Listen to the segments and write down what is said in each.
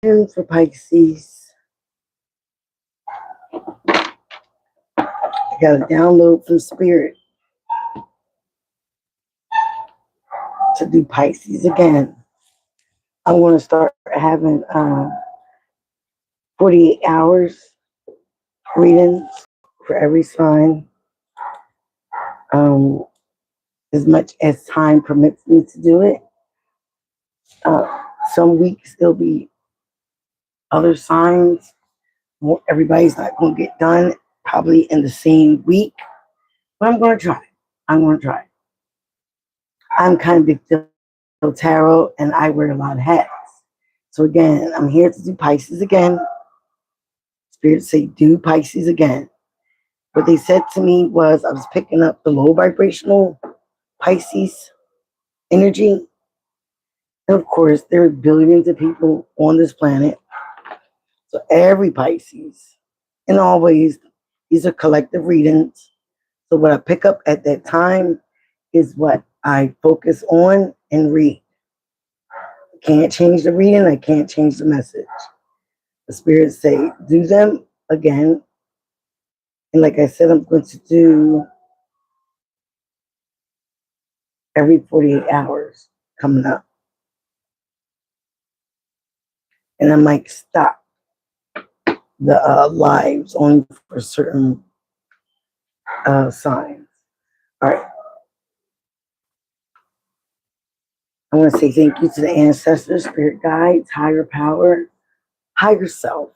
And for Pisces, I got a download from Spirit to do Pisces again. I want to start having 48 hours readings for every sign, um, as much as time permits me to do it. Uh, some weeks there'll be other signs. Everybody's not going to get done probably in the same week, but I'm going to try. I'm going to try. I'm kind of big deal tarot, and I wear a lot of hats. So again, I'm here to do Pisces again. Spirit say do Pisces again. What they said to me was I was picking up the low vibrational Pisces energy. And of course, there are billions of people on this planet. So every Pisces, and always, these are collective readings. So what I pick up at that time is what I focus on and read. I can't change the reading. I can't change the message. The spirits say, do them again. And like I said, I'm going to do every 48 hours coming up. And I might stop the lives only for certain signs. All right. I want to say thank you to the ancestors, spirit guides, higher power, higher self.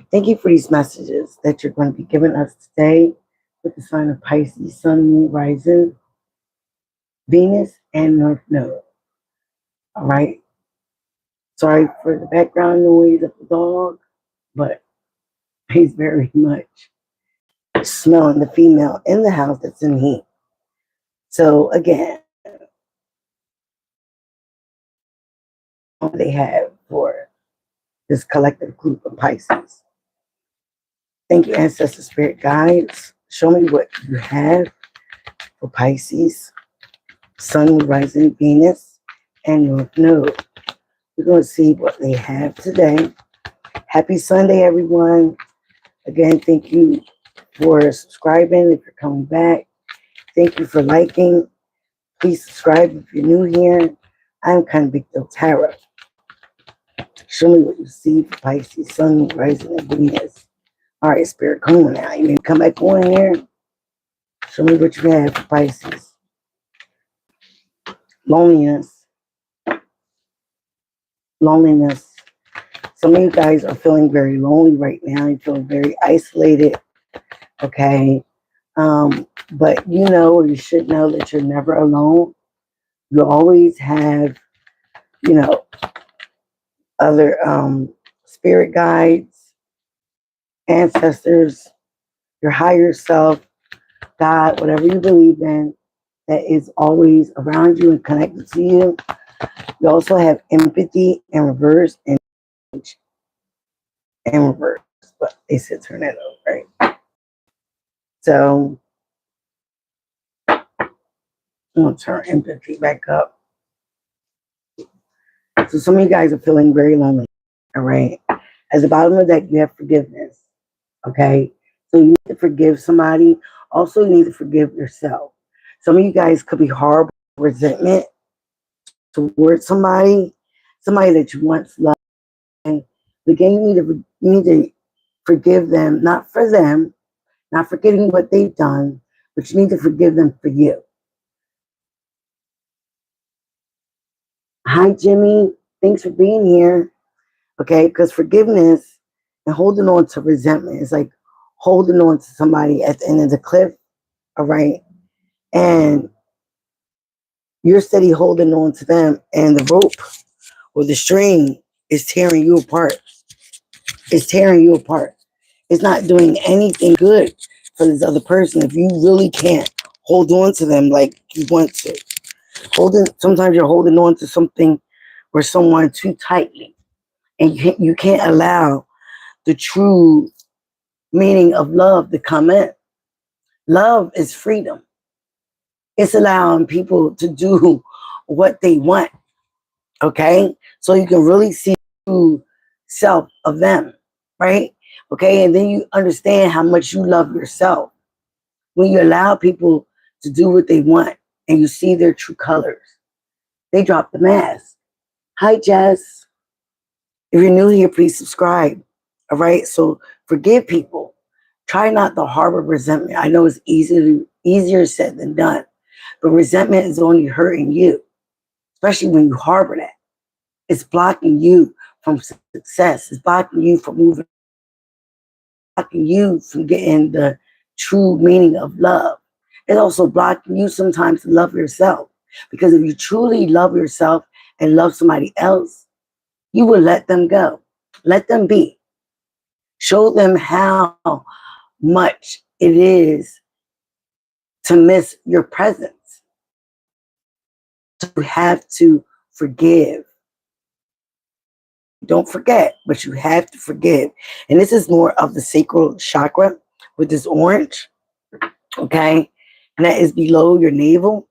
Thank you for these messages that you're going to be giving us today with the sign of Pisces, Sun, Moon, Rising, Venus, and North Node. All right. Sorry for the background noise of the dog, but he's very much smelling the female in the house that's in heat. So again, they have for this collective group of Pisces. Thank you, ancestor spirit guides. Show me what you have for Pisces, Sun, Rising, Venus, and North Node. We're going to see what they have today. Happy Sunday, everyone. Again, thank you for subscribing if you're coming back. Thank you for liking. Please subscribe if you're new here. I'm kind of Big Deal Tarot. Show me what you see for Pisces, Sun, Rising, and Venus. All right, Spirit, come on now. You may come back on here. Show me what you have for Pisces. Loneliness. Loneliness. Some of you guys are feeling very lonely right now. You're feeling very isolated. Okay. But you know, or you should know that you're never alone. You always have, you know, other spirit guides, ancestors, your higher self, God, whatever you believe in, that is always around you and connected to you. You also have empathy in reverse and in reverse, but they said turn that over, right? So I'm gonna turn empathy back up. So some of you guys are feeling very lonely, all right? At the bottom of the deck, you have forgiveness, okay? So you need to forgive somebody. Also, you need to forgive yourself. Some of you guys could be harboring resentment towards somebody that you once loved. And again, you need to forgive them, not for them, not forgetting what they've done, but you need to forgive them for you. Hi, Jimmy. Thanks for being here. Okay, because forgiveness and holding on to resentment is like holding on to somebody at the end of the cliff, all right? And you're steady holding on to them, and the rope or the string is tearing you apart. It's tearing you apart. It's not doing anything good for this other person if you really can't hold on to them like you want to. Sometimes you're holding on to something or someone too tightly, and you can't allow the true meaning of love to come in. Love is freedom. It's allowing people to do what they want. Okay? So you can really see true self of them, right? Okay, and then you understand how much you love yourself. When you allow people to do what they want and you see their true colors, they drop the mask. Hi, Jess. If you're new here, please subscribe. All right, so forgive people. Try not to harbor resentment. I know it's easier said than done, but resentment is only hurting you, especially when you harbor that. It's blocking you from success. It's blocking you from moving, blocking you from getting the true meaning of love. It's also blocking you sometimes to love yourself. Because if you truly love yourself and love somebody else, you will let them go. Let them be. Show them how much it is to miss your presence. You have to forgive. Don't forget, but you have to forgive. And this is more of the sacral chakra with this orange, okay? And that is below your navel.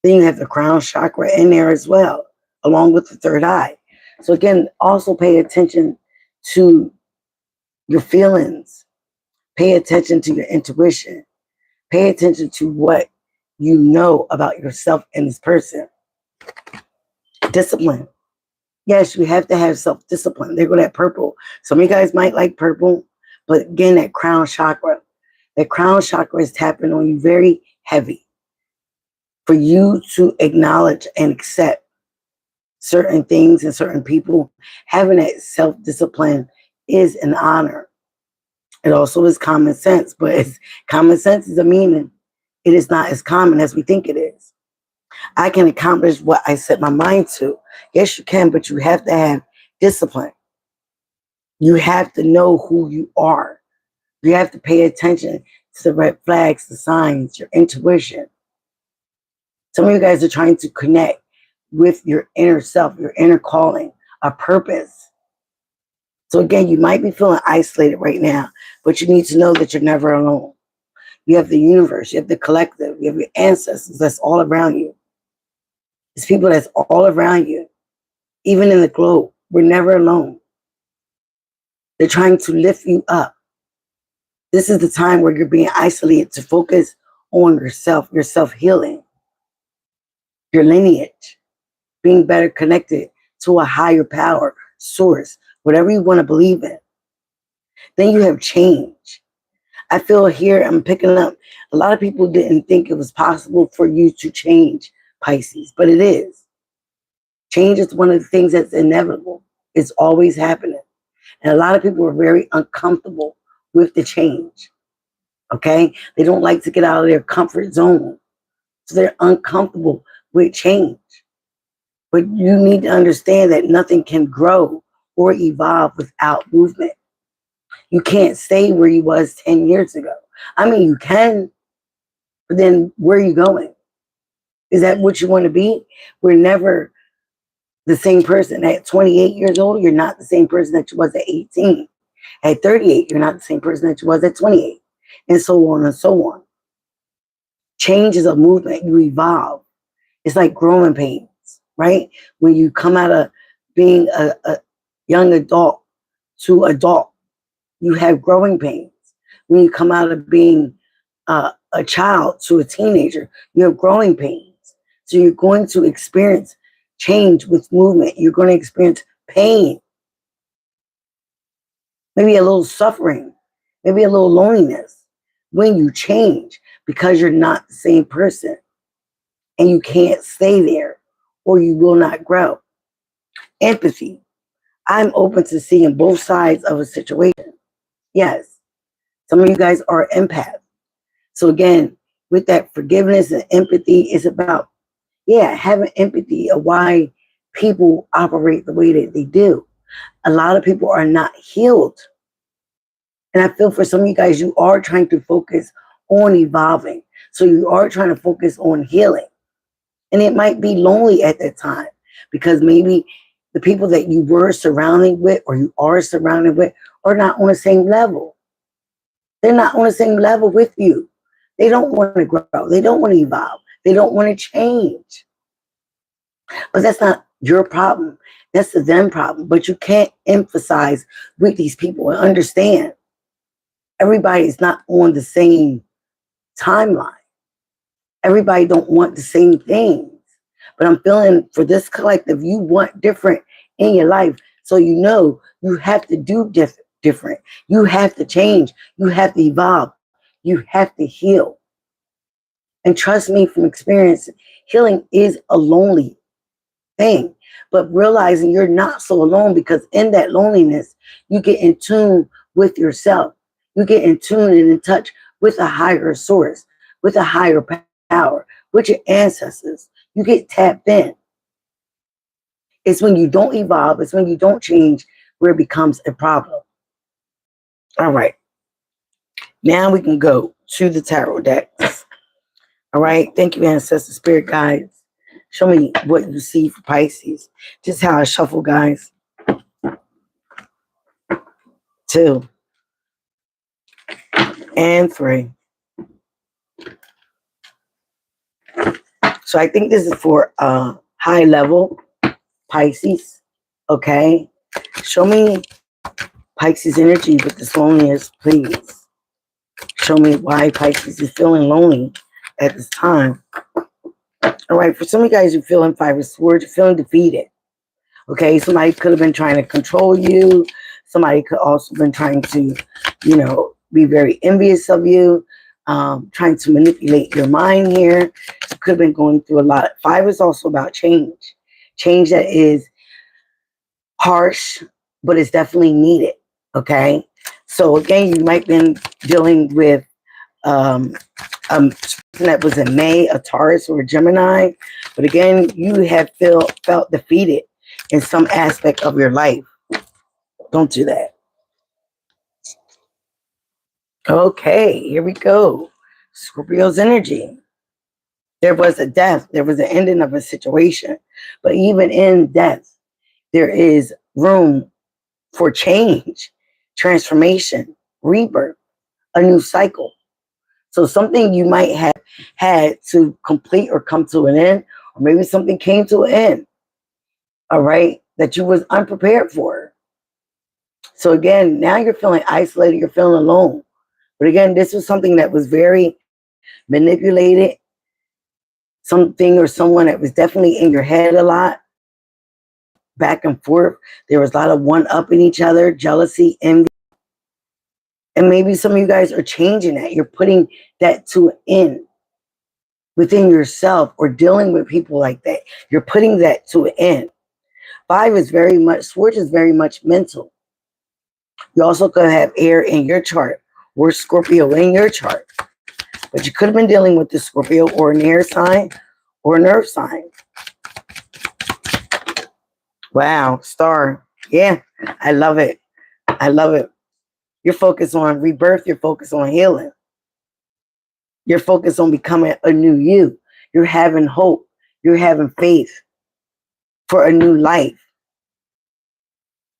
Then you have the crown chakra in there as well, along with the third eye. So again, also pay attention to your feelings. Pay attention to your intuition. Pay attention to what you know about yourself and this person. Discipline. Yes, you have to have self-discipline. There go that purple. Some of you guys might like purple, but again, that crown chakra. That crown chakra is tapping on you very heavy. For you to acknowledge and accept certain things and certain people, having that self-discipline is an honor. It also is common sense, but common sense is a meaning. It is not as common as we think it is. I can accomplish what I set my mind to. Yes, you can, but you have to have discipline. You have to know who you are. You have to pay attention to the red flags, the signs, your intuition. Some of you guys are trying to connect with your inner self, your inner calling, a purpose. So again, you might be feeling isolated right now, but you need to know that you're never alone. You have the universe, you have the collective, you have your ancestors that's all around you. It's people that's all around you, even in the globe. We're never alone. They're trying to lift you up. This is the time where you're being isolated to focus on yourself, your self-healing, your lineage, being better connected to a higher power, source, whatever you want to believe in. Then you have change. I feel here I'm picking up, a lot of people didn't think it was possible for you to change, Pisces, but it is. Change is one of the things that's inevitable. It's always happening. And a lot of people are very uncomfortable with the change. Okay? They don't like to get out of their comfort zone. So they're uncomfortable with change. But you need to understand that nothing can grow or evolve without movement. You can't stay where you was 10 years ago. I mean, you can, but then where are you going? Is that what you want to be? We're never the same person. At 28 years old, you're not the same person that you was at 18. At 38, you're not the same person that you was at 28. And so on and so on. Change is a movement. You evolve. It's like growing pains, right? When you come out of being a young adult to adult, you have growing pains. When you come out of being a child to a teenager, you have growing pains. So you're going to experience change with movement. You're going to experience pain, maybe a little suffering, maybe a little loneliness when you change because you're not the same person and you can't stay there or you will not grow. Empathy. I'm open to seeing both sides of a situation. Yes, some of you guys are empaths. So again, with that forgiveness and empathy, it's about, having empathy of why people operate the way that they do. A lot of people are not healed. And I feel for some of you guys, you are trying to focus on evolving. So you are trying to focus on healing. And it might be lonely at that time because maybe the people that you were surrounding with or you are surrounded with are not on the same level. They're not on the same level with you. They don't want to grow. They don't want to evolve. They don't want to change. But that's not your problem. That's a them problem. But you can't emphasize with these people and understand everybody's not on the same timeline. Everybody don't want the same things. But I'm feeling for this collective, you want different in your life. So you know you have to do different. You have to change. You have to evolve. You have to heal. And trust me from experience, healing is a lonely thing. But realizing you're not so alone, because in that loneliness, you get in tune with yourself. You get in tune and in touch with a higher source, with a higher power, with your ancestors. You get tapped in. It's when you don't evolve, it's when you don't change where it becomes a problem. All right. Now we can go to the tarot decks. All right. Thank you, ancestor spirit guides. Show me what you see for Pisces. Just how I shuffle, guys. 2 and 3. So I think this is for high level Pisces. Okay. Show me Pisces energy with this loneliness, please. Show me why Pisces is feeling lonely at this time. All right. For some of you guys, you're feeling 5 of Swords, you're feeling defeated. Okay. Somebody could have been trying to control you. Somebody could also been trying to, be very envious of you, trying to manipulate your mind here. You could have been going through a lot. 5 is also about change. Change that is harsh, but it's definitely needed. Okay. So again, you might have been dealing with that was in May, a Taurus or a Gemini. But again, you have felt defeated in some aspect of your life. Don't do that. Okay, here we go. Scorpio's energy. There was a death. There was an ending of a situation. But even in death, there is room for change, transformation, rebirth, a new cycle. So something you might have had to complete or come to an end, or maybe something came to an end, all right, that you was unprepared for. So again, now you're feeling isolated, you're feeling alone. But again, this was something that was very manipulated, something or someone that was definitely in your head a lot, back and forth. There was a lot of one-upping each other, jealousy, envy. And maybe some of you guys are changing that. You're putting that to an end within yourself, or dealing with people like that. You're putting that to an end. 5 is very much, Swords is very much mental. You also could have air in your chart or Scorpio in your chart. But you could have been dealing with the Scorpio or an air sign or an earth sign. Wow, star. Yeah, I love it. I love it. You're focused on rebirth. You're focused on healing. You're focused on becoming a new you. You're having hope. You're having faith for a new life.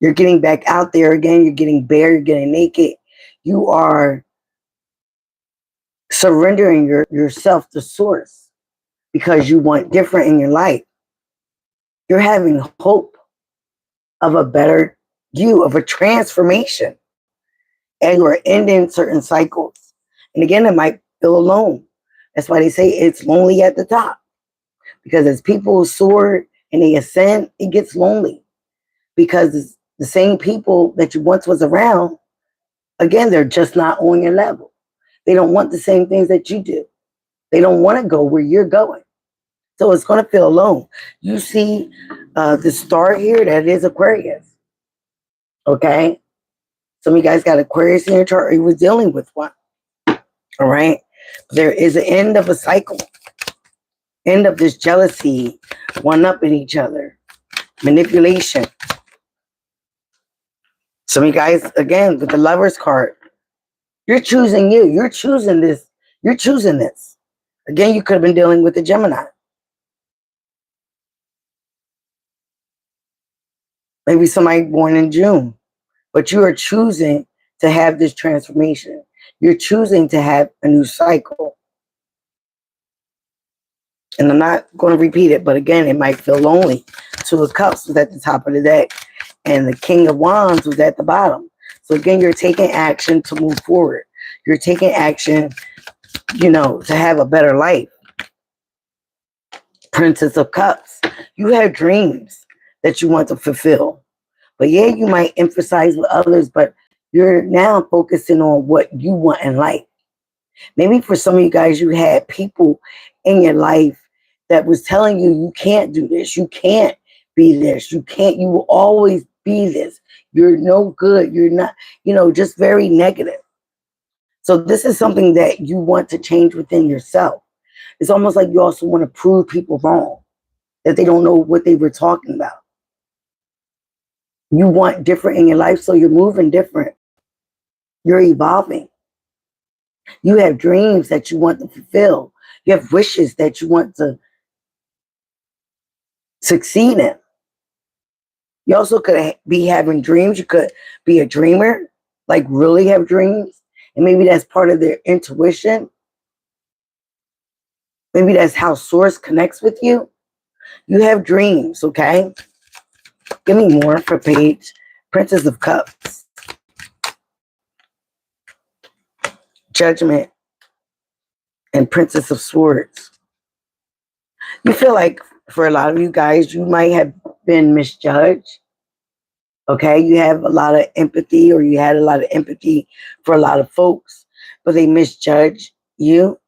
You're getting back out there again. You're getting bare. You're getting naked. You are surrendering yourself to source because you want different in your life. You're having hope of a better you, of a transformation. And you're ending certain cycles. And again, it might feel alone. That's why they say it's lonely at the top. Because as people soar and they ascend, it gets lonely. Because it's the same people that you once was around, again, they're just not on your level. They don't want the same things that you do. They don't want to go where you're going. So it's going to feel alone. You see the star here, that is Aquarius. Okay? Some of you guys got Aquarius in your chart, or you was dealing with one. All right? There is an end of a cycle. End of this jealousy, one-upping each other, manipulation. Some of you guys, again, with the Lover's card, you're choosing you. You're choosing this. You're choosing this. Again, you could have been dealing with the Gemini. Maybe somebody born in June. But you are choosing to have this transformation. You're choosing to have a new cycle. And I'm not going to repeat it, but again, it might feel lonely. Two of Cups was at the top of the deck, and the King of Wands was at the bottom. So again, you're taking action to move forward. You're taking action, to have a better life. Princess of Cups. You have dreams that you want to fulfill. But yeah, you might emphasize with others, but you're now focusing on what you want in life. Maybe for some of you guys, you had people in your life that was telling you, you can't do this, you can't be this, you will always be this. You're no good, you're not, just very negative. So this is something that you want to change within yourself. It's almost like you also want to prove people wrong, that they don't know what they were talking about. You want different in your life, so you're moving different. You're evolving. You have dreams that you want to fulfill. You have wishes that you want to succeed in. You also could be having dreams. You could be a dreamer, like really have dreams. And maybe that's part of their intuition. Maybe that's how Source connects with you. You have dreams, okay? Give me more for page. Princess of Cups. Judgment. And Princess of Swords. You feel like for a lot of you guys, you might have been misjudged. Okay, you have a lot of empathy, or you had a lot of empathy for a lot of folks, but they misjudged you,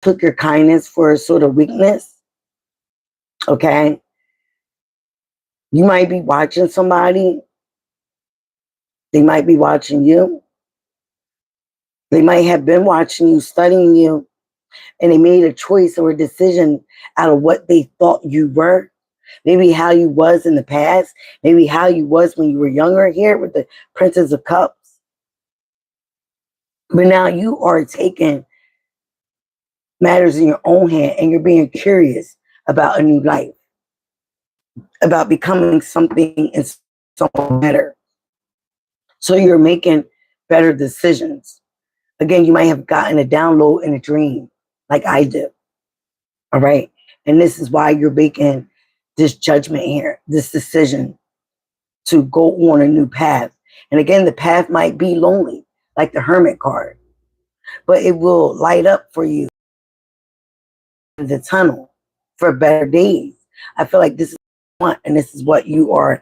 took your kindness for a sort of weakness. Okay, you might be watching somebody, they might be watching you, they might have been watching you, studying you, and they made a choice or a decision out of what they thought you were. Maybe how you was in the past, maybe how you was when you were younger, here with the Princess of Cups. But now you are taking matters in your own hand, and you're being curious about a new life, about becoming something and someone better. So you're making better decisions. Again, you might have gotten a download in a dream, like I did. All right. And this is why you're making this judgment here, this decision to go on a new path. And again, the path might be lonely, like the Hermit card, but it will light up for you the tunnel for better days. I feel like this is what you want, and this is what you are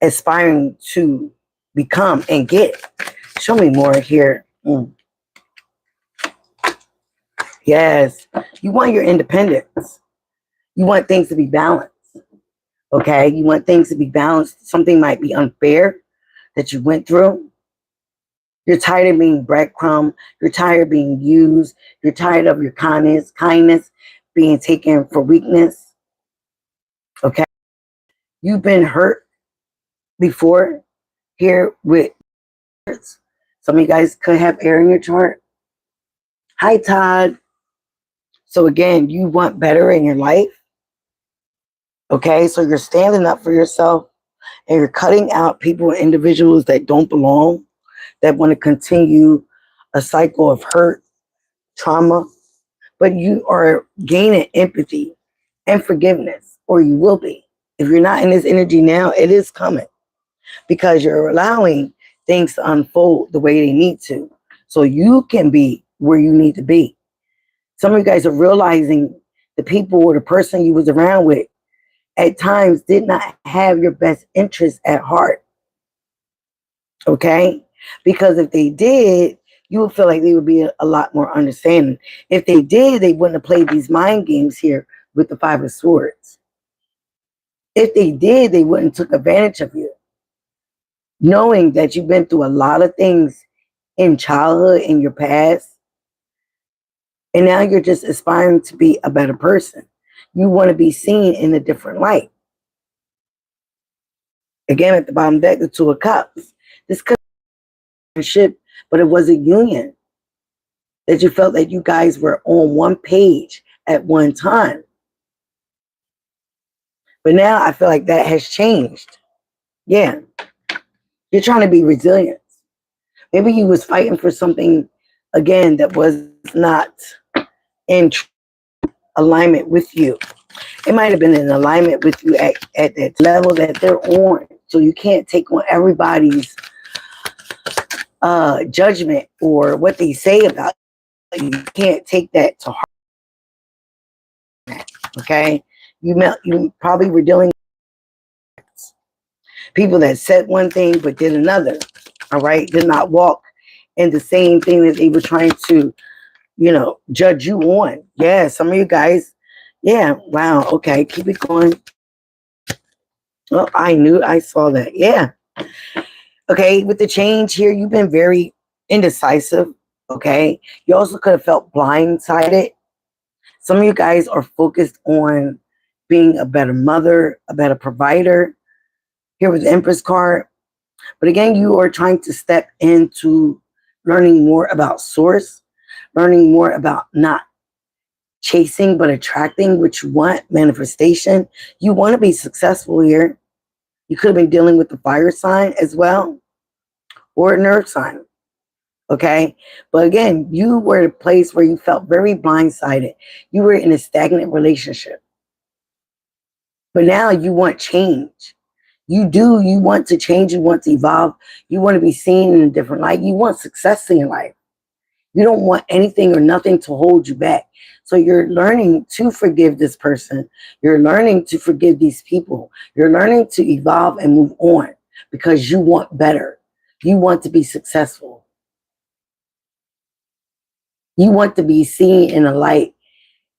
aspiring to become and get. Show me more here. Yes, you want your independence. You want things to be balanced. Okay, you want things to be balanced. Something might be unfair that you went through. You're tired of being breadcrumb. You're tired of being used. You're tired of your kindness being taken for weakness. Okay, you've been hurt before here with some of you guys could have air in your chart. Hi, Todd. So again, you want better in your life. Okay, so you're standing up for yourself, and you're cutting out people and individuals that don't belong, that want to continue a cycle of hurt, trauma. But you are gaining empathy and forgiveness, or you will be. If you're not in this energy now, it is coming, because you're allowing things to unfold the way they need to, so you can be where you need to be. Some of you guys are realizing the people or the person you was around with at times did not have your best interest at heart. Okay? Because if they did, you would feel like they would be a lot more understanding. If they did, they wouldn't have played these mind games here with the Five of Swords. If they did, they wouldn't took advantage of you. Knowing that you've been through a lot of things in childhood, in your past, and now you're just aspiring to be a better person. You want to be seen in a different light. Again, at the bottom deck, the Two of Cups. This could be a relationship, but it was a union. That you felt that you guys were on one page at one time. But now I feel like that has changed. Yeah. You're trying to be resilient. Maybe you was fighting for something, again, that was not in alignment with you. It might have been in alignment with you at that level that they're on. So you can't take on everybody's judgment or what they say about you. You can't take that to heart. Okay, you probably were dealing with people that said one thing but did another. All right, did not walk in the same thing that they were trying to, judge you on. Yeah, some of you guys. Yeah, wow. Okay, keep it going. Oh, I saw that. Yeah. Okay, with the change here, you've been very indecisive. Okay, you also could have felt blindsided. Some of you guys are focused on being a better mother, a better provider. Here with the Empress card. But again, you are trying to step into learning more about source, learning more about not chasing but attracting what you want, manifestation. You want to be successful here. You could have been dealing with the fire sign as well, or an earth sign. Okay. But again, you were at a place where you felt very blindsided. You were in a stagnant relationship. But now you want change. You want to change, you want to evolve, you want to be seen in a different light, you want success in your life. You don't want anything or nothing to hold you back. So you're learning to forgive this person. You're learning to forgive these people. You're learning to evolve and move on because you want better. You want to be successful. You want to be seen in a light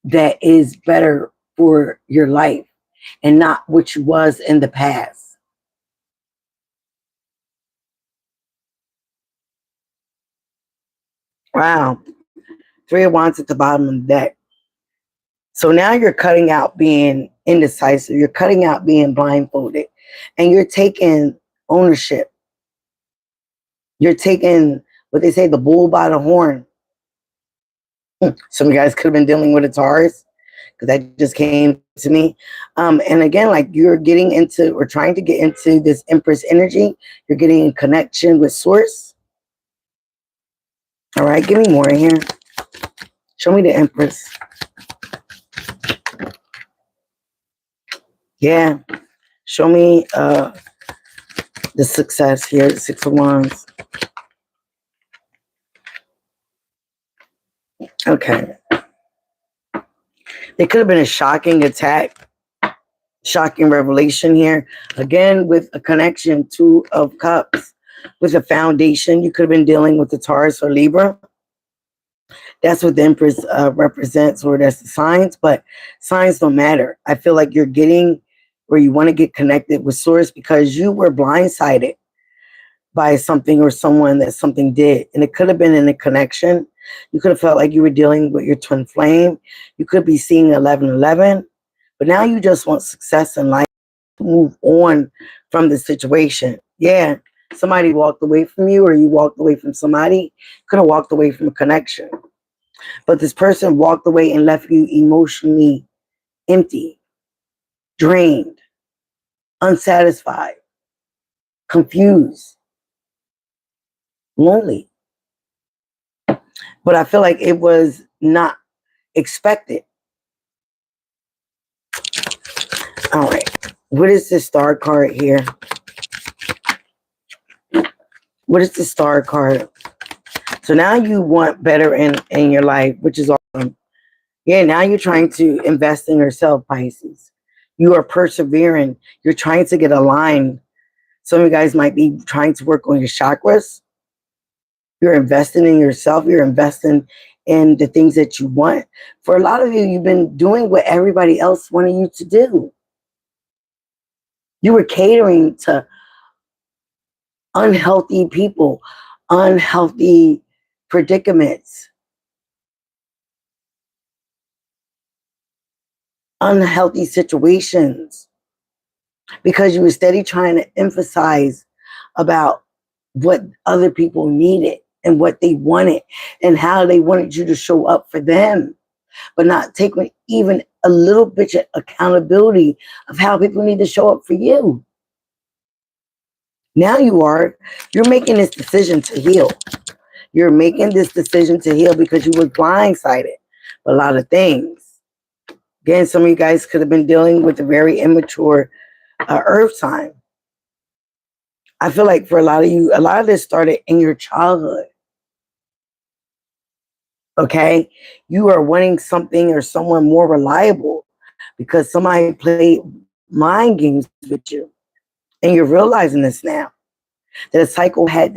that is better for your life and not what you was in the past. Wow. Three of Wands at the bottom of the deck. So now you're cutting out being indecisive. You're cutting out being blindfolded. And you're taking ownership. You're taking what they say, the bull by the horn. Some of you guys could have been dealing with a Taurus because that just came to me. And again, like you're getting into or trying to get into this Empress energy. You're getting in connection with Source. All right, give me more in here. Show me the Empress. Yeah. Show me the success here, the Six of Wands. Okay. It could have been a shocking attack, shocking revelation here. Again, with a connection, Two of Cups. With a foundation, you could have been dealing with the Taurus or Libra. That's what the Empress represents, or that's the signs, but signs don't matter. I feel like you're getting where you want to get connected with Source because you were blindsided by something or someone that something did. And it could have been in a connection. You could have felt like you were dealing with your twin flame. You could be seeing 1111. But now you just want success in life. Move on from the situation. Yeah, somebody walked away from you or you walked away from somebody. Could have walked away from a connection. But this person walked away and left you emotionally empty, drained, unsatisfied, confused, lonely. But I feel like it was not expected. All right. What is the star card here? What is the star card? So now you want better in your life, which is awesome. Yeah, now you're trying to invest in yourself, Pisces. You are persevering. You're trying to get aligned. Some of you guys might be trying to work on your chakras. You're investing in yourself. You're investing in the things that you want. For a lot of you, you've been doing what everybody else wanted you to do. You were catering to unhealthy people, unhealthy predicaments, unhealthy situations, because you were steady trying to emphasize about what other people needed and what they wanted and how they wanted you to show up for them, but not taking even a little bit of accountability of how people need to show up for you. Now you're making this decision to heal. You're making this decision to heal because you were blindsided by a lot of things. Again, some of you guys could have been dealing with a very immature earth sign. I feel like for a lot of you, a lot of this started in your childhood. Okay? You are wanting something or someone more reliable because somebody played mind games with you. And you're realizing this now. That a cycle had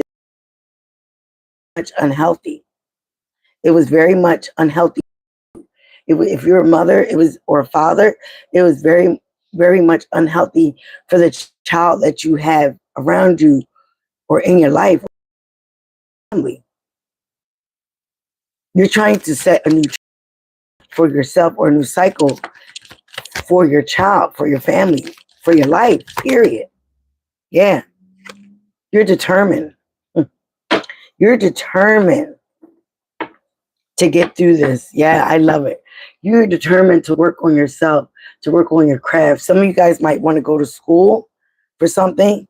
much unhealthy. It was very much unhealthy. If you're a mother, it was, or a father, it was very, very much unhealthy for the child that you have around you or in your life. You're trying to set a new for yourself or a new cycle for your child, for your family, for your life, period. Yeah. You're determined. You're determined to get through this. Yeah, I love it. You're determined to work on yourself, to work on your craft. Some of you guys might want to go to school for something.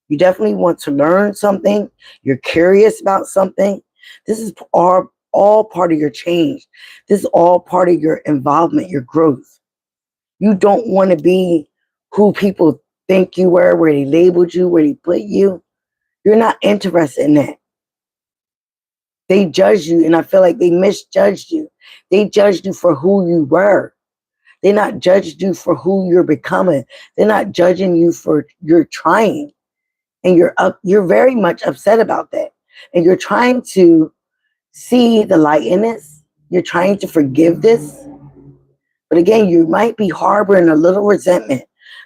You definitely want to learn something. You're curious about something. This is all part of your change. This is all part of your involvement, your growth. You don't want to be who people think you were, where they labeled you, where they put you. You're not interested in that. They judged you, and I feel like they misjudged you. They judged you for who you were. They not judged you for who you're becoming. They're not judging you for you're trying. And you're very much upset about that. And you're trying to see the light in this. You're trying to forgive this. But again, you might be harboring a little resentment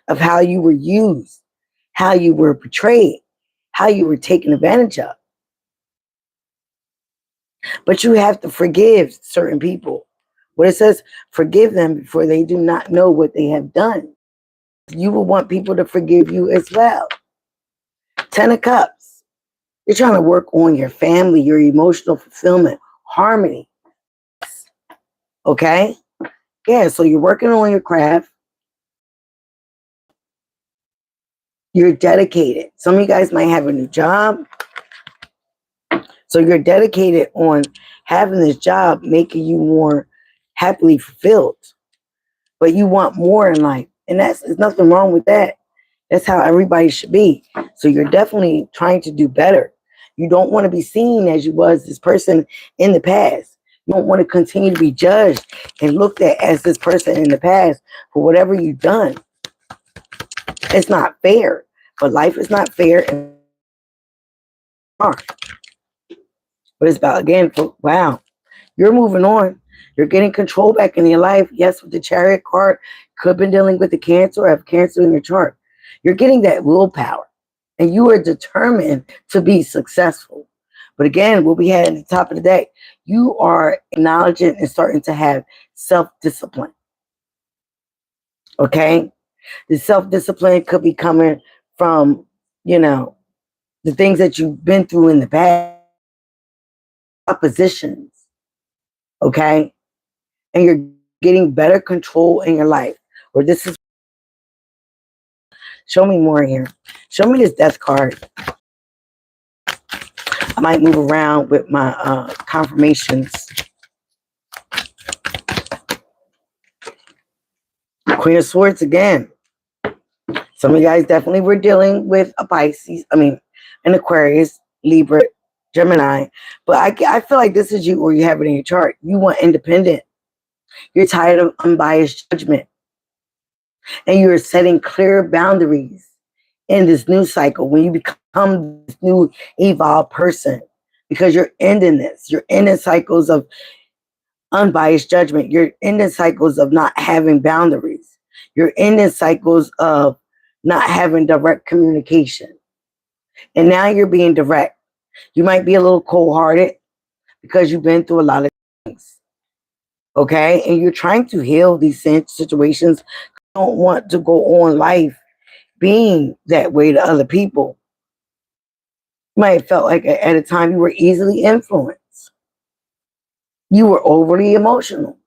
of how you were used, how you were betrayed, how you were taken advantage of. But you have to forgive certain people. What it says, forgive them before they do not know what they have done. You will want people to forgive you as well. 10 of Cups. You're trying to work on your family, your emotional fulfillment, harmony. Okay? Yeah, so you're working on your craft. You're dedicated. Some of you guys might have a new job. So you're dedicated on having this job, making you more happily fulfilled. But you want more in life. And there's nothing wrong with that. That's how everybody should be. So you're definitely trying to do better. You don't want to be seen as you was this person in the past. You don't want to continue to be judged and looked at as this person in the past for whatever you've done. It's not fair. But life is not fair. But it's about, again, wow, you're moving on. You're getting control back in your life. Yes, with the Chariot card, could have been dealing with the Cancer or have Cancer in your chart. You're getting that willpower. And you are determined to be successful. But again, what we had at the top of the day, you are acknowledging and starting to have self-discipline. Okay? The self-discipline could be coming from, the things that you've been through in the past, oppositions. Okay? And you're getting better control in your life. Or this is, show me more here. Show me this Death card. I might move around with my confirmations. Queen of Swords again. Some of you guys definitely were dealing with a Pisces, an Aquarius, Libra, Gemini. But I feel like this is you, or you have it in your chart. You want independent. You're tired of unbiased judgment. And you're setting clear boundaries in this new cycle when you become this new evolved person. Because you're ending this. You're ending cycles of unbiased judgment. You're ending cycles of not having boundaries. You're ending cycles of not having direct communication. And now you're being direct. You might be a little cold-hearted because you've been through a lot of things. Okay? And you're trying to heal these situations. You don't want to go on life being that way to other people. You might have felt like at a time you were easily influenced. You were overly emotional.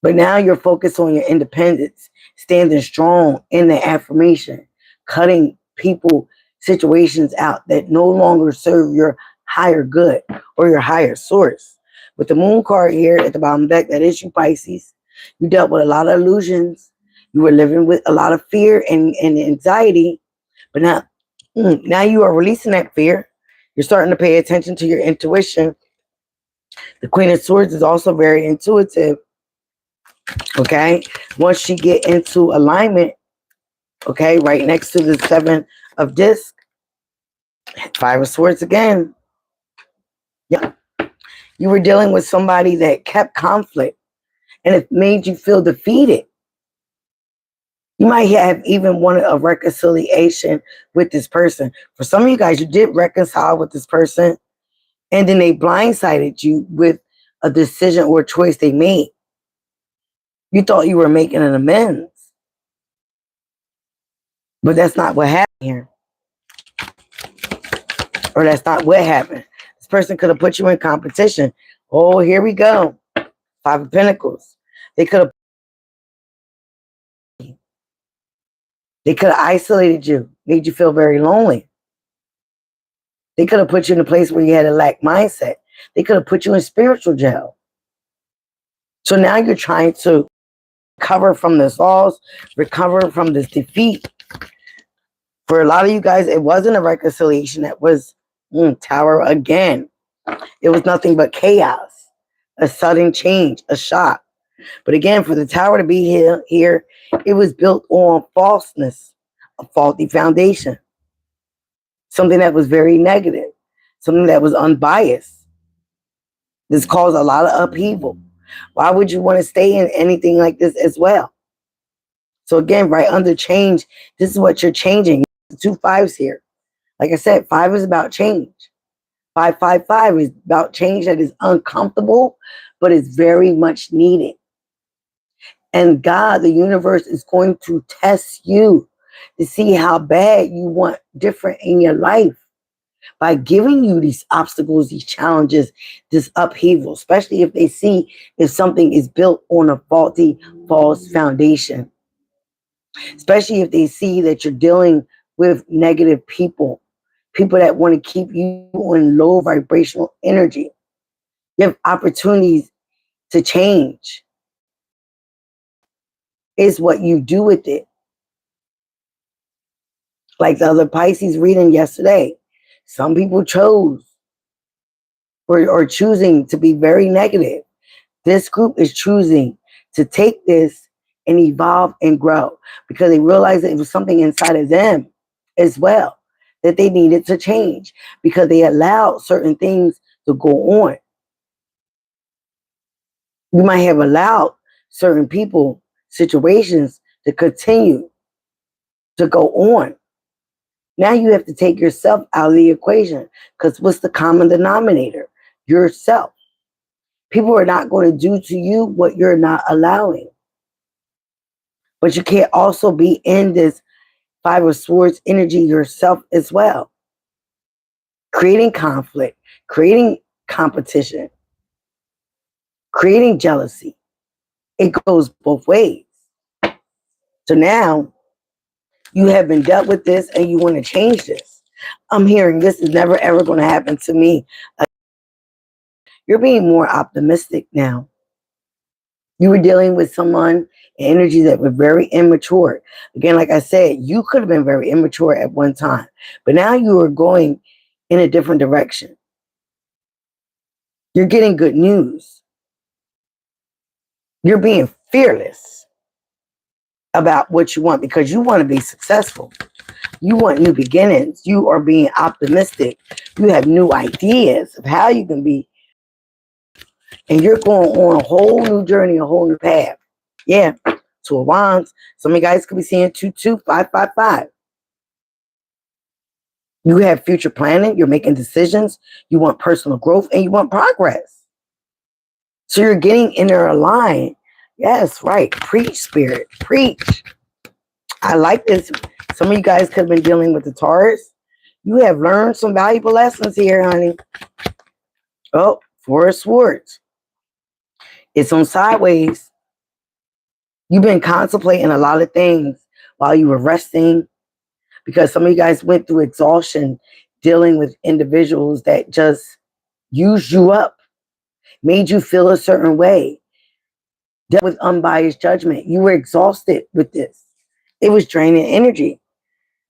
But now you're focused on your independence, standing strong in the affirmation, cutting people, situations out that no longer serve your higher good or your higher source. With the moon card here at the bottom of the deck, that is you, Pisces. You dealt with a lot of illusions. You were living with a lot of fear and anxiety. But now you are releasing that fear. You're starting to pay attention to your intuition. The Queen of Swords is also very intuitive. Okay. Once you get into alignment, okay, right next to the Seven of Discs, Five of Swords again. Yeah. You were dealing with somebody that kept conflict and it made you feel defeated. You might have even wanted a reconciliation with this person. For some of you guys, you did reconcile with this person, and then they blindsided you with a decision or a choice they made. You thought you were making an amends, but that's not what happened here. Or that's not what happened. This person could have put you in competition. Oh, here we go. Five of Pentacles. They could have isolated you, made you feel very lonely. They could have put you in a place where you had a lack mindset. They could have put you in spiritual jail. So now you're trying to recover from this loss, recover from this defeat. For a lot of you guys, it wasn't a reconciliation. That was Tower again. It was nothing but chaos, a sudden change, a shock. But again, for the Tower to be here, it was built on falseness, a faulty foundation, something that was very negative, something that was unbiased. This caused a lot of upheaval. Why would you want to stay in anything like this as well? So again, right under change, this is what you're changing. The 2 5s here. Like I said, 5 is about change. 555 is about change that is uncomfortable, but is very much needed. And God, the universe, is going to test you to see how bad you want different in your life by giving you these obstacles, these challenges, this upheaval, especially if they see if something is built on a faulty, false foundation. Especially if they see that you're dealing with negative people, people that want to keep you on low vibrational energy. You have opportunities to change. It's what you do with it. Like the other Pisces reading yesterday, some people chose or choosing to be very negative. This group is choosing to take this and evolve and grow because they realized that it was something inside of them as well that they needed to change because they allowed certain things to go on. You might have allowed certain people, situations to continue to go on. Now you have to take yourself out of the equation because what's the common denominator? Yourself. People are not going to do to you what you're not allowing. But you can't also be in this Five of Swords energy yourself as well. Creating conflict, creating competition, creating jealousy. It goes both ways. So now you have been dealt with this and you want to change this. I'm hearing this is never ever going to happen to me. You're being more optimistic now. You were dealing with someone, energy that were very immature. Again, like I said, you could have been very immature at one time, but now you are going in a different direction. You're getting good news. You're being fearless about what you want because you want to be successful. You want new beginnings. You are being optimistic. You have new ideas of how you can be. And you're going on a whole new journey, a whole new path. Yeah, Two of Wands. Some of you guys could be seeing 22555. You have future planning. You're making decisions. You want personal growth and you want progress. So you're getting inner aligned. Yes, right. Preach, spirit. Preach. I like this. Some of you guys could have been dealing with the Taurus. You have learned some valuable lessons here, honey. Oh, Four of Swords. It's on sideways. You've been contemplating a lot of things while you were resting because some of you guys went through exhaustion dealing with individuals that just use you up. made you feel a certain way, dealt with unbiased judgment. You were exhausted with this. It was draining energy.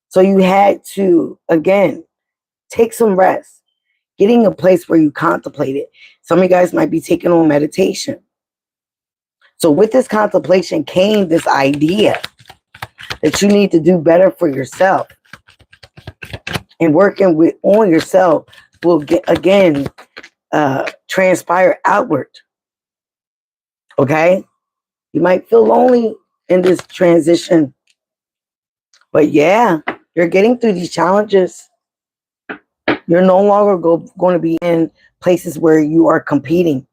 So you had to, again, take some rest, getting a place where you contemplate it. Some of you guys might be taking on meditation. So with this contemplation came this idea that you need to do better for yourself. And working on yourself will transpire outward. Okay? You might feel lonely in this transition. But yeah, you're getting through these challenges. You're no longer going to be in places where you are competing.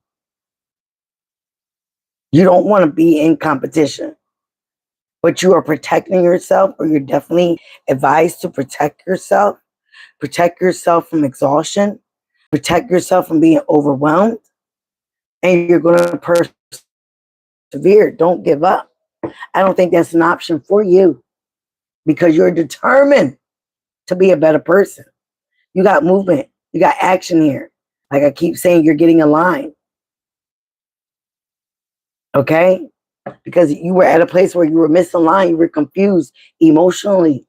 You don't want to be in competition. But you are protecting yourself, or you're definitely advised to protect yourself. Protect yourself from exhaustion. Protect yourself from being overwhelmed. And you're going to persevere. Don't give up. I don't think that's an option for you because you're determined to be a better person. You got movement. You got action here. Like I keep saying, you're getting aligned. Okay? Because you were at a place where you were misaligned. You were confused emotionally.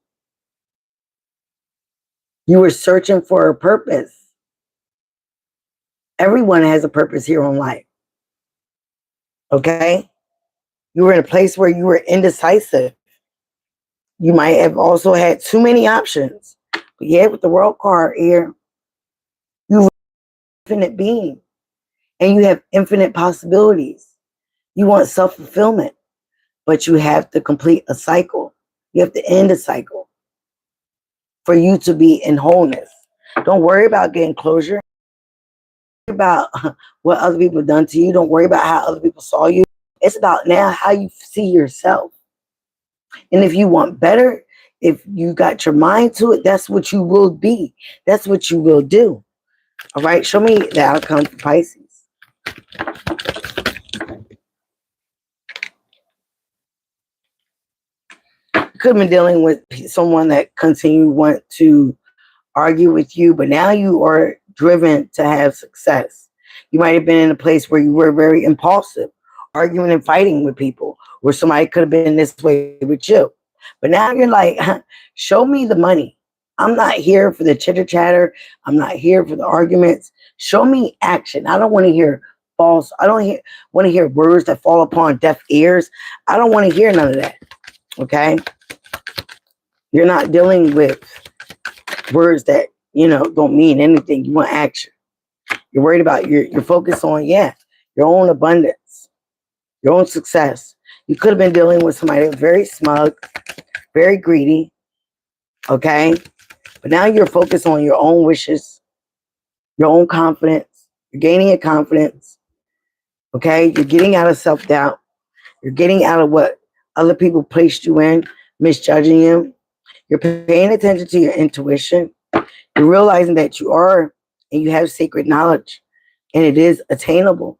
You were searching for a purpose. Everyone has a purpose here on life. Okay? You were in a place where you were indecisive. You might have also had too many options. But yeah, with the world card here, you are infinite being. And you have infinite possibilities. You want self-fulfillment. But you have to complete a cycle. You have to end a cycle for you to be in wholeness. Don't worry about getting closure. Don't worry about what other people have done to you. Don't worry about how other people saw you. It's about now how you see yourself. And if you want better, if you got your mind to it, that's what you will be. That's what you will do. All right, show me the outcome for Pisces. You could have been dealing with someone that continue want to argue with you, but now you are driven to have success. You might have been in a place where you were very impulsive, arguing and fighting with people, where somebody could have been this way with you. But now you're like, show me the money. I'm not here for the chitter chatter. I'm not here for the arguments. Show me action. I don't want to hear false. I don't want to hear words that fall upon deaf ears. I don't want to hear none of that. Okay? You're not dealing with words that, don't mean anything. You want action. You're worried about you're focused on, your own abundance, your own success. You could have been dealing with somebody that was very smug, very greedy. Okay? But now you're focused on your own wishes, your own confidence. You're gaining your confidence. Okay? You're getting out of self-doubt. You're getting out of what other people placed you in, misjudging you. You're paying attention to your intuition. You're realizing that you are and you have sacred knowledge and it is attainable,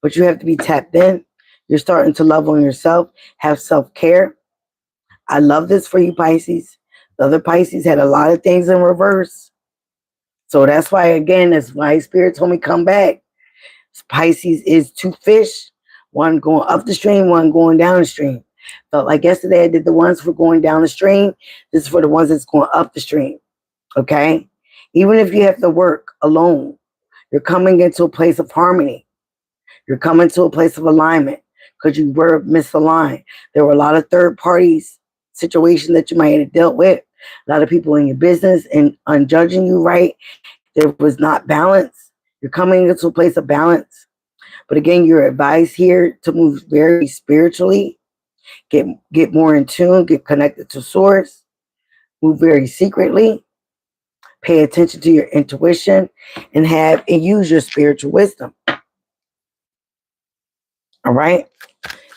but you have to be tapped in. You're starting to love on yourself, have self-care. I love this for you, Pisces. The other Pisces had a lot of things in reverse. So that's why, again, that's why Spirit told me come back. Pisces is two fish, one going up the stream, one going down the stream. Felt like yesterday I did the ones for going down the stream. This is for the ones that's going up the stream. Okay? Even if you have to work alone, you're coming into a place of harmony. You're coming to a place of alignment because you were misaligned. There were a lot of third parties situations that you might have dealt with. A lot of people in your business and unjudging you right. There was not balance. You're coming into a place of balance. But again, you're advised here to move very spiritually. Get more in tune. Get connected to source. Move very secretly. Pay attention to your intuition and use your spiritual wisdom. All right?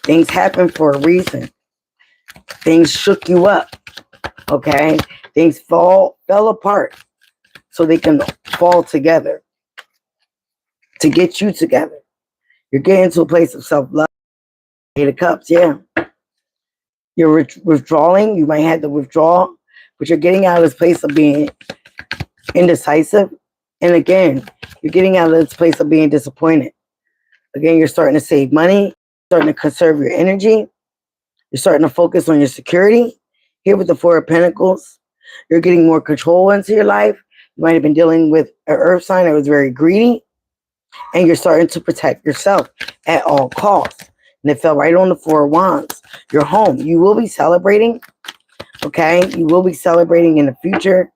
Things happen for a reason. Things shook you up. Okay? Things fell apart so they can fall together to get you together. You're getting to a place of self-love. Eight of Cups, yeah. You're withdrawing. You might have to withdraw, but you're getting out of this place of being indecisive. And again, you're getting out of this place of being disappointed. Again, you're starting to save money, starting to conserve your energy. You're starting to focus on your security. Here with the Four of Pentacles, you're getting more control into your life. You might have been dealing with an earth sign that was very greedy, and you're starting to protect yourself at all costs. And it fell right on the Four of Wands. Your home. You will be celebrating. Okay, you will be celebrating in the future.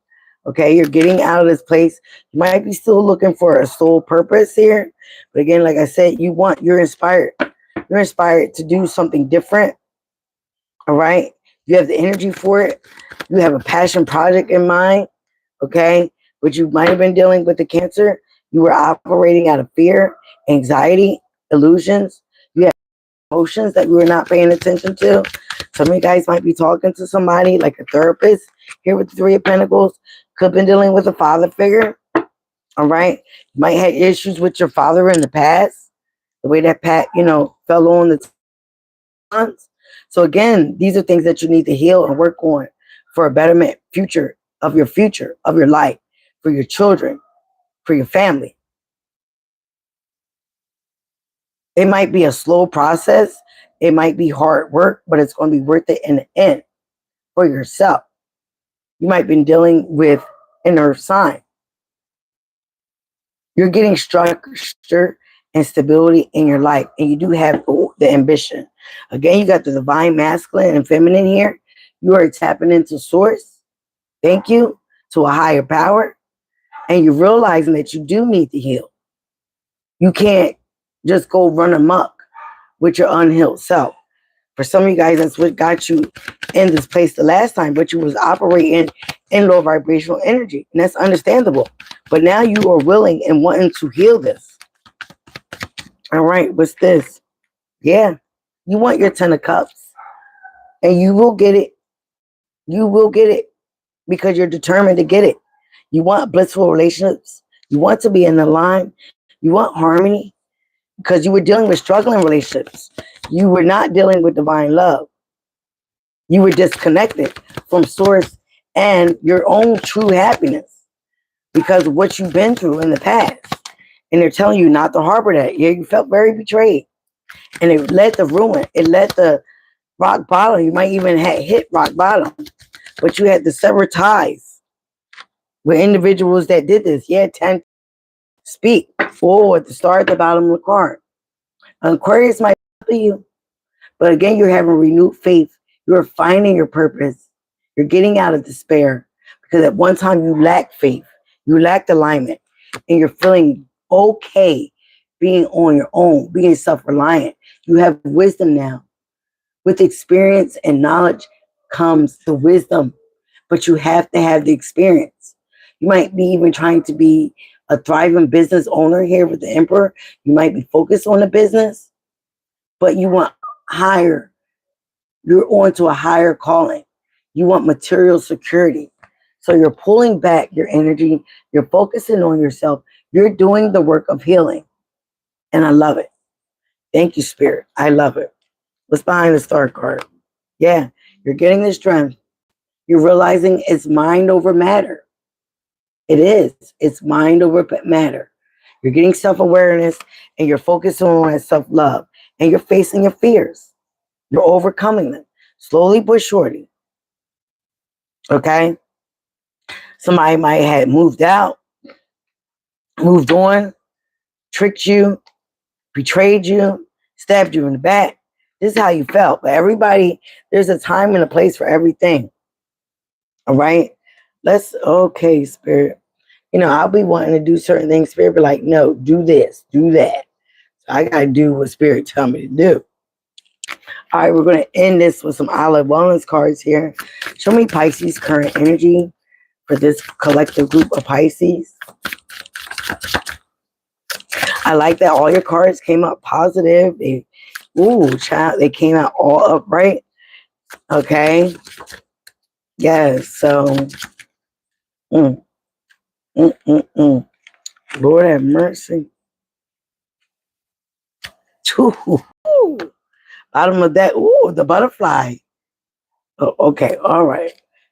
Okay, you're getting out of this place. You might be still looking for a soul purpose here, but again, like I said, you're inspired. You're inspired to do something different. All right, you have the energy for it. You have a passion project in mind. Okay, but you might have been dealing with the Cancer. You were operating out of fear, anxiety, illusions. You have emotions that we were not paying attention to. Some of you guys might be talking to somebody like a therapist here with the Three of Pentacles. Could have been dealing with a father figure. All right. You might have issues with your father in the past. The way that fell on the tons. So again, these are things that you need to heal and work on for a betterment future, of your life, for your children, for your family. It might be a slow process. It might be hard work, but it's going to be worth it in the end for yourself. You might have been dealing with an earth sign. You're getting structure and stability in your life, and you do have the ambition. Again, you got the divine masculine and feminine here. You are tapping into source. Thank you, to a higher power, and you're realizing that you do need to heal. You can't just go run amok with your unhealed self. For some of you guys, that's what got you in this place the last time, but you was operating in low vibrational energy, and that's understandable. But now you are willing and wanting to heal this. All right, what's this? Yeah, you want your 10 of Cups, and you will get it. You will get it because you're determined to get it. You want blissful relationships. You want to be in the line. You want harmony because you were dealing with struggling relationships. You were not dealing with divine love. You were disconnected from source and your own true happiness because of what you've been through in the past. And they're telling you not to harbor that. Yeah, you felt very betrayed. And it led to ruin. It led to rock bottom. You might even have hit rock bottom. But you had to sever ties with individuals that did this. Yeah, 10. Speak forward to start at the bottom of the card. Aquarius might be you. But again, you're having renewed faith. You're finding your purpose. You're getting out of despair. Because at one time you lacked faith. You lacked alignment. And you're feeling okay being on your own, being self-reliant. You have wisdom now. With experience and knowledge comes the wisdom. But you have to have the experience. You might be even trying to be a thriving business owner here with the Emperor. You might be focused on the business, but you want higher. You're on to a higher calling. You want material security. So you're pulling back your energy. You're focusing on yourself. You're doing the work of healing. And I love it. Thank you, Spirit. I love it. What's behind the Star card? Yeah, you're getting the strength. You're realizing it's mind over matter. It is. It's mind over matter. You're getting self-awareness and you're focusing on self-love. And you're facing your fears. You're overcoming them. Slowly but surely. Okay? Somebody might have moved out, moved on, tricked you, betrayed you, stabbed you in the back. This is how you felt. But everybody, there's a time and a place for everything. All right? Okay, Spirit. I'll be wanting to do certain things. Spirit be like, no, do this, do that. So I got to do what Spirit tell me to do. All right, we're going to end this with some Olive Wellness cards here. Show me Pisces current energy for this collective group of Pisces. I like that all your cards came out positive. They came out all upright. Okay. Yes, so Lord have mercy. Ooh. Bottom of that, the butterfly. Oh, okay, all right.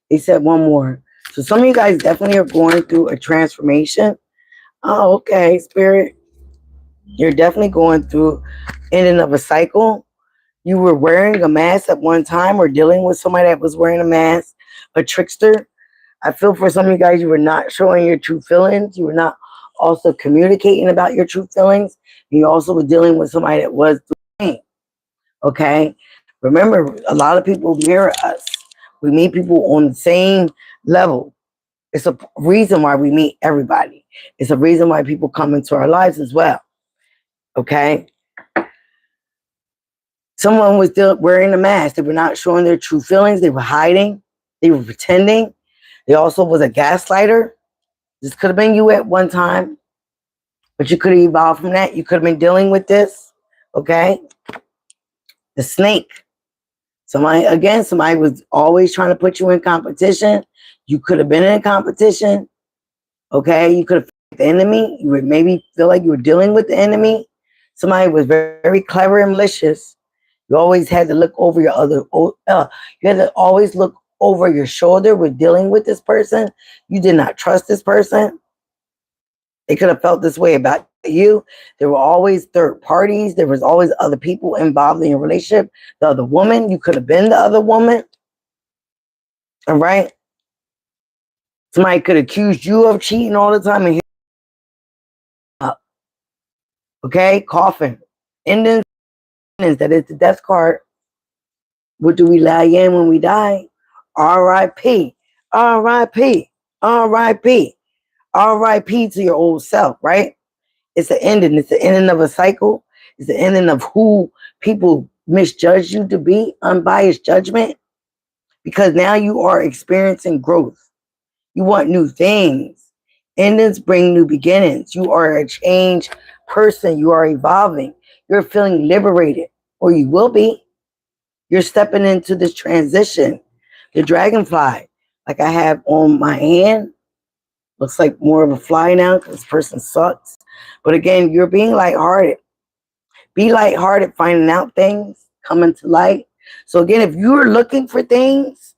They said one more. So some of you guys definitely are going through a transformation. Oh, okay, Spirit. You're definitely going through ending of a cycle. You were wearing a mask at one time or dealing with somebody that was wearing a mask, a trickster. I feel for some of you guys, you were not showing your true feelings. You were not also communicating about your true feelings. You also were dealing with somebody that was doing. Okay? Remember, a lot of people mirror us. We meet people on the same level. It's a reason why we meet everybody. It's a reason why people come into our lives as well. Okay? Someone was still wearing a mask. They were not showing their true feelings. They were hiding. They were pretending. They also was a gaslighter. This could have been you at one time, but you could have evolved from that. You could have been dealing with this. Okay? The snake. Somebody was always trying to put you in competition. You could have been in a competition. Okay? You could have the enemy. You would maybe feel like you were dealing with the enemy. Somebody was very, very clever and malicious. You always had to look over your you had to always look over your shoulder with dealing with this person. You did not trust this person. They could have felt this way about you. There were always third parties. There was always other people involved in your relationship. The other woman, you could have been the other woman. All right. Somebody could accuse you of cheating all the time and here up. Okay, coffin. Endings, that is the death card. What do we lie in when we die? R.I.P. R.I.P. R.I.P. R.I.P. to your old self, right? It's the ending. It's the ending of a cycle. It's the ending of who people misjudge you to be, unbiased judgment, because now you are experiencing growth. You want new things. Endings bring new beginnings. You are a changed person. You are evolving. You're feeling liberated, or you will be. You're stepping into this transition. The dragonfly, like I have on my hand, looks like more of a fly now because this person sucks. But again, you're being lighthearted. Be lighthearted, finding out things, coming to light. So again, if you're looking for things,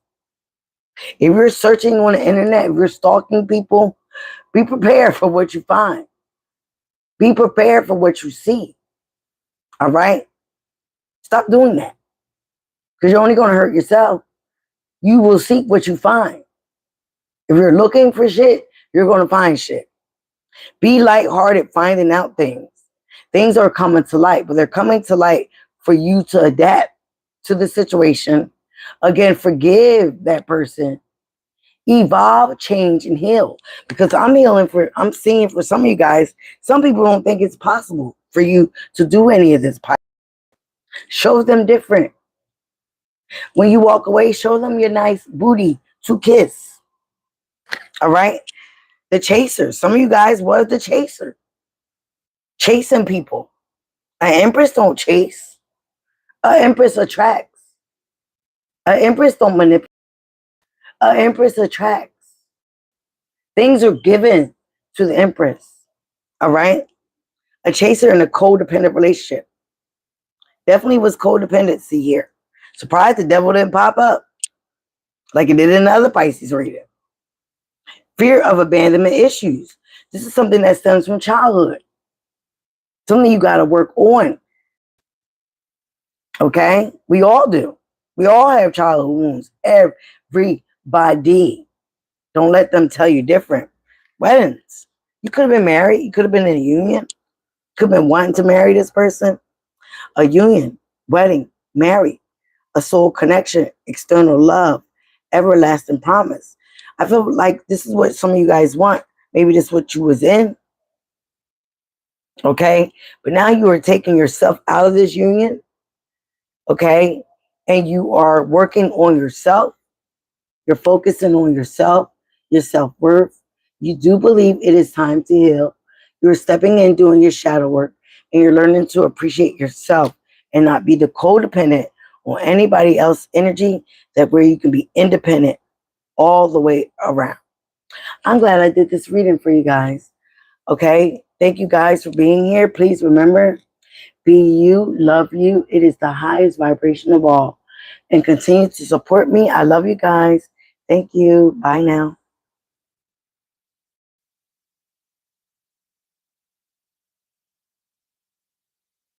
if you're searching on the internet, if you're stalking people, be prepared for what you find. Be prepared for what you see. All right? Stop doing that. Because you're only going to hurt yourself. You will seek what you find. If you're looking for shit, you're going to find shit. Be lighthearted, finding out things. Things are coming to light, but they're coming to light for you to adapt to the situation. Again, forgive that person. Evolve, change, and heal. Because I'm seeing for some of you guys, some people don't think it's possible for you to do any of this. Show them different. When you walk away, show them your nice booty to kiss. All right? The chaser. Some of you guys was the chaser. Chasing people. An empress don't chase. An empress attracts. An empress don't manipulate. An empress attracts. Things are given to the empress. All right? A chaser in a codependent relationship. Definitely was codependency here. Surprised the devil didn't pop up like it did in the other Pisces reading. Fear of abandonment issues. This is something that stems from childhood. Something you got to work on. Okay? We all do. We all have childhood wounds. Everybody. Don't let them tell you different. Weddings. You could have been married. You could have been in a union. Could have been wanting to marry this person. A union, wedding, married, a soul connection, external love, everlasting promise. I feel like this is what some of you guys want. Maybe this is what you was in. Okay? But now you are taking yourself out of this union. Okay? And you are working on yourself. You're focusing on yourself, your self-worth. You do believe it is time to heal. You're stepping in, doing your shadow work, and you're learning to appreciate yourself and not be the codependent on anybody else's energy, that where you can be independent all the way around. I'm glad I did this reading for you guys. Okay? Thank you guys for being here. Please remember, be you, love you. It is the highest vibration of all. And continue to support me. I love you guys. Thank you. Bye now.